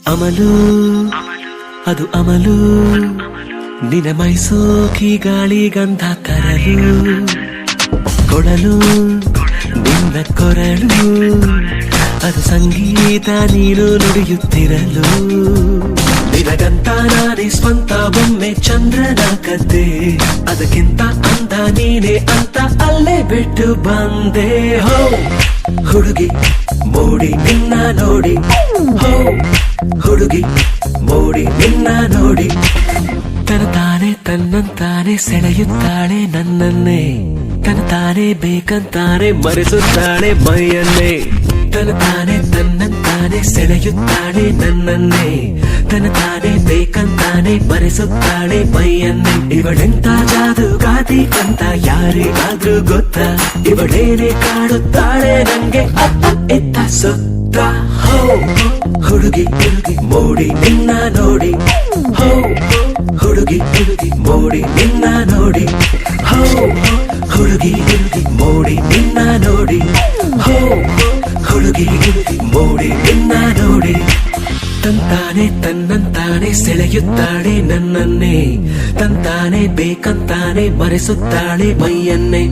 ಅಮಲು ಅದು ಅಮಲು ನಿನ ಮೈಸೋಕಿ ಗಾಳಿ ಗಂಧ ತರಲು ಕೊಡಲು ನಿನ್ನ ಕೊರಳು ಅದು ಸಂಗೀತ ನೀನು ನುಡಿಯುತ್ತಿರಲು ನಿನಗಂತ ನಾನೇ ಸ್ವಂತ ಬೊಮ್ಮೆ ಚಂದ್ರನ ಕದ್ದೆ ಅದಕ್ಕಿಂತ ಅಂದ ನೀನೆ ಅಂತ ಅಲ್ಲೇ ಬಿಟ್ಟು ಬಂದೆ ಹೋ ಹುಡುಗಿ ಮೋಡಿ ನಿನ್ನ ನೋಡಿ ಹೋ ಹುಡುಗಿ ಮೋಡಿ ನಿನ್ನ ನೋಡಿ ತನತಾನೆ ತನ್ನಂತಾನೆ ಸೆಳೆಯುತ್ತಾಳೆ ನನ್ನನ್ನೇ ತನತಾನೆ ಬೇಕಂತಾನೆ ಮರೆಸುತ್ತಾಳೆ ಮೈಯನ್ನೇ ತನತಾನೆ ತನ್ನಂತಾನೆ ಸೆಳೆಯುತ್ತಾಳೆ ನನ್ನನ್ನೇ ತನತಾನೆ ಬೇಕಂತಾನೆ ಮರೆಸುತ್ತಾಳೆ ಮೈಯನ್ನೇ ಇವಳೆಂತ ಜಾದುಗಾತಿ ಅಂತ ಯಾರಿಗಾದ್ರೂ ಗೊತ್ತಾ ಇವಳೇನೆ ಕಾಡುತ್ತಾಳೆ ನಂಗೆ ಅತ್ತ ಇತ್ತ ಸುತ್ತ ಹೋ ಹುಡುಗಿ ಹುಡುಗಿ ಮೋಡಿ ನಿನ್ನ ನೋಡಿ ಹೋ ಹುಡುಗಿ ಹುಡುಗಿ ಮೋಡಿ ನಿನ್ನ ನೋಡಿ ಹೋ ಹುಡುಗಿ ಹುಡುಗಿ ಮೋಡಿ ನಿನ್ನ ನೋಡಿ ಹೋ ಹುಡುಗಿ ಹುಡುಗಿ ಮೋಡಿ ನಿನ್ನ ನೋಡಿ ತಂತಾನೆ ತನ್ನಂತಾನೆ ಸೆಳೆಯುತ್ತಾಳೆ ನನ್ನನ್ನೇ ತಂತಾನೆ ಬೇಕಂತಾನೆ ಮರೆಸುತ್ತಾಳೆ ಮೈಯನ್ನೇ